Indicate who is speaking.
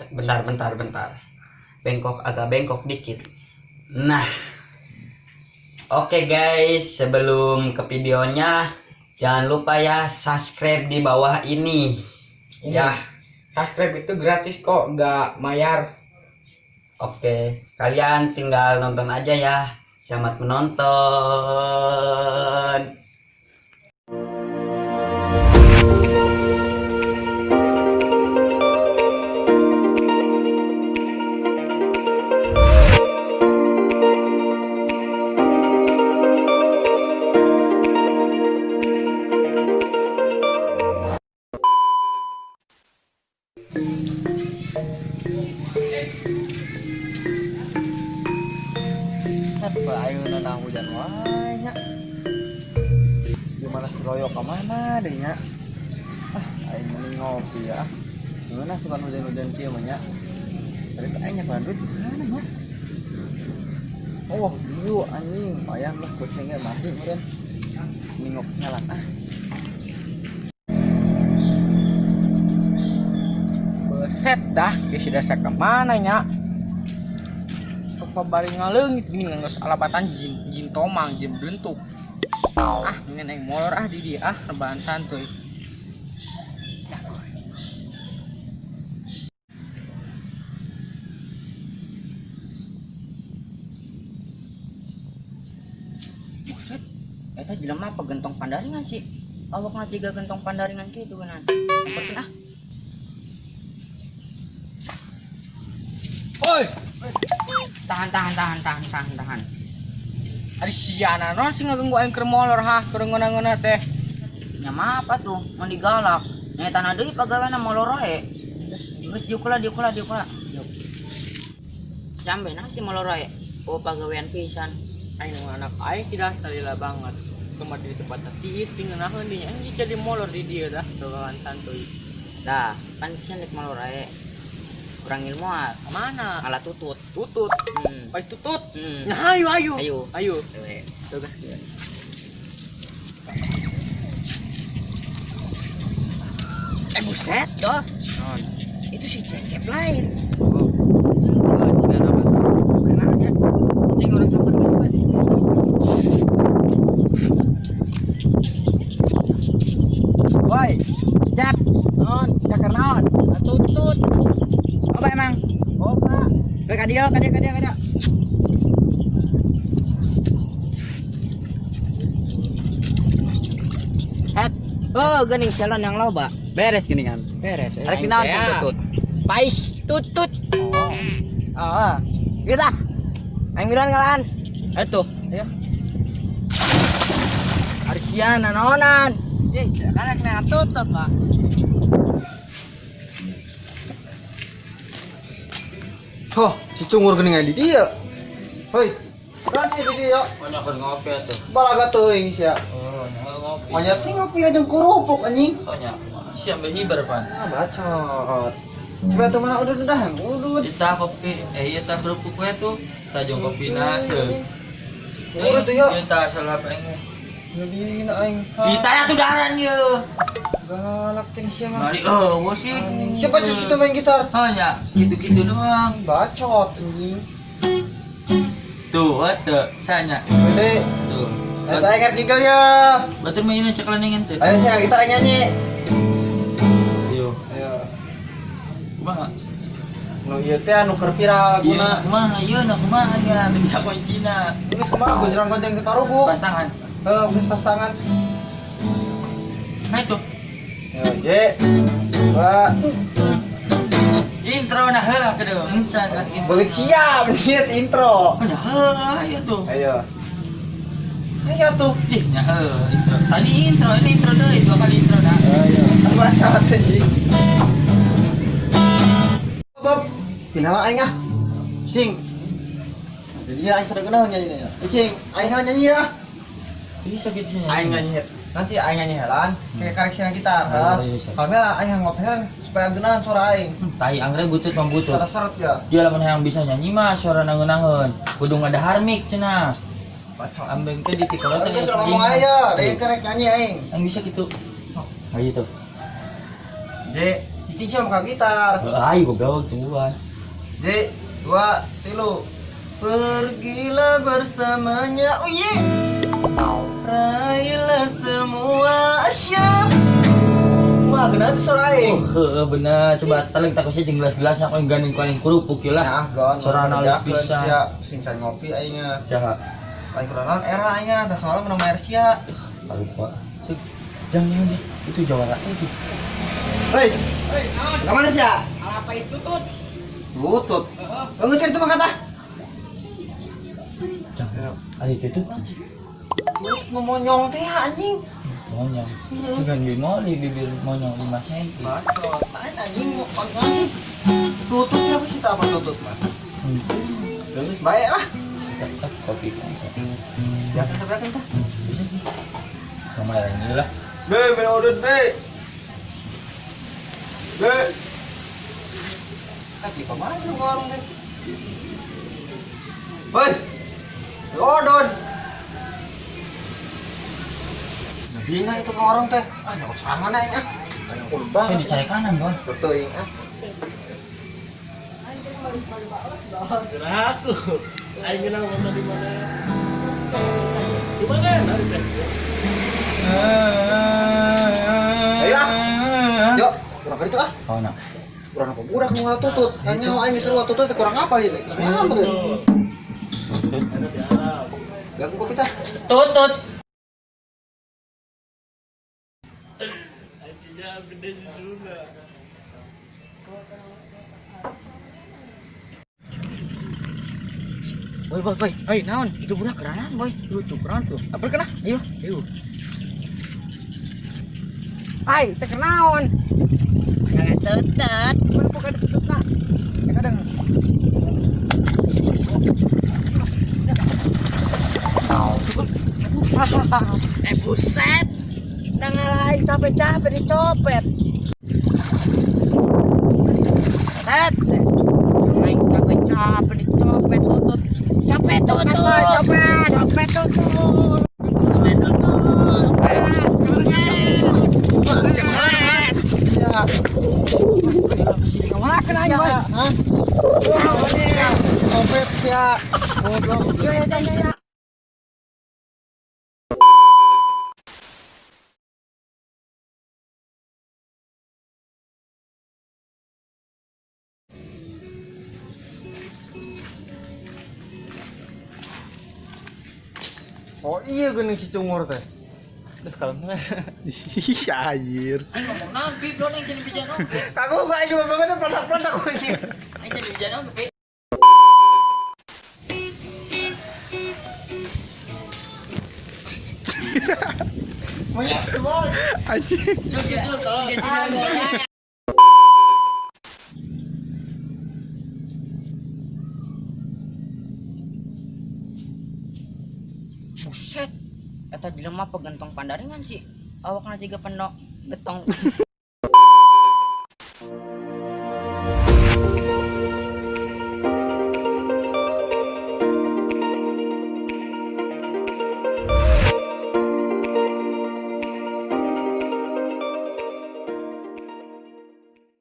Speaker 1: Bentar. Bengkok, agak bengkok dikit. Nah, oke guys, sebelum ke videonya jangan lupa ya subscribe di bawah ini. Ya,
Speaker 2: subscribe itu gratis kok, nggak bayar.
Speaker 1: oke, kalian tinggal nonton aja ya. Selamat menonton.
Speaker 3: Ayunan ang hujan wanya. Gimana si Royo kemana deh nya? Aing mending ngopi ya. Gimana sih kan hujan-hujan kieu mah nya? Tadi aing nya bandut mana nya? Oh, ieu anjing, payah lah kucingnya mati meureun. Ningok nyalan
Speaker 2: Beset dah, dia sudah saya kemana nya? Apa bari ngaleungit gini nggak alabatan jin tomang, jin belentuk. Ini neng molor di dia rebahan santuy. Buset, eta jelema apa gentong pandaringan sih? Awak ngajiga gentong pandaringan gitu kan? Oi, tahan. Ari siana non sih ngaganggu aing keur molor keur ngona-ngona teh.
Speaker 4: Nya mah apa tuh? Mau digalak. Nya tanah deui pagaweana molor wae. Geus diukula. Sampai nang si molor wae. Oh pagawean pisan.
Speaker 2: Aing anak aing tidak salila banget. Cuma di tempat tiis pingeunahkeun di nya jadi molor di dieu dah doan santuy.
Speaker 4: Dah, kan pisan rek molor wae. Kurang ilmu
Speaker 2: Mana?
Speaker 4: ala tutut.
Speaker 2: Pai tutut.
Speaker 4: Nah,
Speaker 2: Nah, ayo.
Speaker 4: Dewe.
Speaker 2: Tugas kieu.
Speaker 4: Buset, doh. Itu si Cecep lain. Kenapa? Cing orang cepat kan.
Speaker 2: Woi, Cep. Non, cakar naon?
Speaker 4: Tutut. Apa emang?
Speaker 2: Oka.
Speaker 4: Kadia. Oh, gening salon yang loba.
Speaker 1: Beres gini kan?
Speaker 4: Beres.
Speaker 1: Arek naon tutut?
Speaker 4: Pais tutut.
Speaker 2: Oh.
Speaker 4: Kita. Aing miran ngalan. Atuh.
Speaker 2: Ayo.
Speaker 4: Arsiana naonan.
Speaker 2: Kan kena tutut, Pak.
Speaker 3: Hoh, si cungur geuning di dieu. Hoi, kan si di dieu.
Speaker 2: Banyak ngopi atuh.
Speaker 3: Balaga teuing sia.
Speaker 2: Oh, ngopi.
Speaker 3: Banyak teh ngopi jeung kerupuk anjing.
Speaker 2: Banyak. Siap behibar, Pan.
Speaker 3: Bacot. Coba tuh mah udud.
Speaker 2: Kita kopi, eta kerupuk we tuh. Tajong kopi naseul.
Speaker 3: Urut tuh yo.
Speaker 2: Kita salah pengen.
Speaker 3: Jadi aing.
Speaker 2: Ditanya tuh daran ye.
Speaker 3: Galak teh sia mah.
Speaker 2: Mari musik.
Speaker 3: Siapa sih kita main gitar?
Speaker 2: Hanya gitu-gitu doang.
Speaker 3: Bacot anjing.
Speaker 2: Tuh, ada sanya.
Speaker 3: Gede.
Speaker 2: Tuh.
Speaker 3: Eta aing gigel ya.
Speaker 2: Batur mainan cek lanengan tuh.
Speaker 3: Ayo sia gitar aing nyanyi.
Speaker 2: Yo.
Speaker 3: Ayo.
Speaker 2: Kumaha?
Speaker 3: Nu ieu teh anu keur viral laguna.
Speaker 2: Kumaha ieu na kumaha nya bisa kuncina.
Speaker 3: Geus kumaha gonjrang-gonjrang gitar rubuk.
Speaker 2: Pas tangan.
Speaker 3: Heuh, geus pas tangan.
Speaker 2: Nah itu.
Speaker 3: Yo, je. Wah,
Speaker 2: Intro na heula kedeu. Encan kan intro.
Speaker 3: balik siap lihat intro.
Speaker 2: Nah heula ya tuh.
Speaker 3: Ayo. Ayo tuh.
Speaker 2: Ih, nya heula intro. Tadi intro, ini intro deui, dua kali intro dah.
Speaker 3: Ayo. Bacot anjing. Bob, final aing ah. Cing. Jadi aing sadeu kenal nyanyi nya. Cing, aing nyanyi ya.
Speaker 2: Bisa gitu nya.
Speaker 3: Aing nyanyi. Nanti aing nyanyi helan, kayak koreksi gitar.
Speaker 2: Iya.
Speaker 3: Kalau enggak aing ngopelan supaya geunahan suara aing.
Speaker 2: Tai anggrek butut pambutut.
Speaker 3: Seret-seret ya.
Speaker 2: Dia lamun hayang bisa nyanyi mah suara nangeun-nangeun. Kudu ngadharmik cenah.
Speaker 3: Bacot.
Speaker 2: Ambeng teh di tikolo teh.
Speaker 3: Oke, sudah ngomong aja, deh kerek nyanyi aing.
Speaker 2: Yang bisa gitu. Ayo tuh.
Speaker 3: J, Cicing siapa makan gitar.
Speaker 1: Ayo goblok tuan.
Speaker 3: J, 2, 3. Pergilah bersamanya. Oh iya. Raihlah semua siap. Wah, gena tuh suara aing.
Speaker 1: Heeh bener, coba taleng tak usah jelas-jelas aku yang gandeng kuning kerupuk ya lah.
Speaker 3: Nah, gon.
Speaker 1: Suara analis
Speaker 3: bisa.
Speaker 1: bisa.
Speaker 3: Siap, singsan ngopi aingnya.
Speaker 1: Jahat.
Speaker 3: Lain kenalan era aingnya, da soalnya menang Mersia.
Speaker 1: Lupa. Jangan itu jawara itu.
Speaker 3: Hei,
Speaker 2: Hei, naon?
Speaker 3: kemana sih ya?
Speaker 2: Apa itu tut?
Speaker 3: Lutut.
Speaker 2: Heeh.
Speaker 3: Bagus itu mah kata.
Speaker 1: Jangan. Ada itu tuh.
Speaker 3: Lutut ngomonyong teh anjing.
Speaker 1: Monyong. Segan bibir monyong 5 cm.
Speaker 3: Bacot, main anjing mau konyol sih. Lutut apa sih tak apa lutut mah? Terus baik lah.
Speaker 1: Tetap kopi kan.
Speaker 3: Biarkan tah.
Speaker 1: Sama yang ini lah.
Speaker 3: Be, main order be. Be. Lagi kemana tuh warung teh? Woi, order. Bina itu ke warung teh. Ah, nggak usah mana ini ah. Ayo kurban.
Speaker 1: Ini dicari kanan, Bang.
Speaker 3: Betul ini ah.
Speaker 2: Aku. Aing kenal mana di mana? Di mana? Nari teh.
Speaker 3: Ayo ah. Yuk, kurang kali itu ah.
Speaker 1: Oh, nak.
Speaker 3: Kurang apa? Budak mau ngalah tutut. Hanya aing seru tutut teh kurang apa gitu. Semua apa deh?
Speaker 2: Ada di Arab.
Speaker 3: Gak kopi tah.
Speaker 1: Tutut.
Speaker 2: Anjingnya gede juga.
Speaker 4: Boy. Hei, naon? Itu budak keranan, boy.
Speaker 2: Tuh, keren tuh.
Speaker 4: Apa kena? Ayo.
Speaker 2: Hai, teh kenaon?
Speaker 4: Jangan tetet.
Speaker 2: Mana bukan tutut nak? Kadang.
Speaker 4: Buset. Nang ngalahin capek-capek dicopet. Tet. Main capek-capek dicopet tutut. Capek tutut. Capek tutut.
Speaker 3: Kemana kena aing, Boy? Hah? Opet sia. Goblok.
Speaker 4: Ya.
Speaker 3: Oh iya geuning si cungur teh. Duh kalem. Ih anjir.
Speaker 4: Aing ngomong naon, Pi? Belum yang jadi bijak oke.
Speaker 3: Kamu gak cuma banget produk-produk anjing.
Speaker 4: Aing jadi bijak oke, Pi.
Speaker 3: Banyak semua. Anjing.
Speaker 4: Jujur tolong. Di sini. Buset. Eta jelema pegentong pandaringan sih. Awakna jiga pendok getong.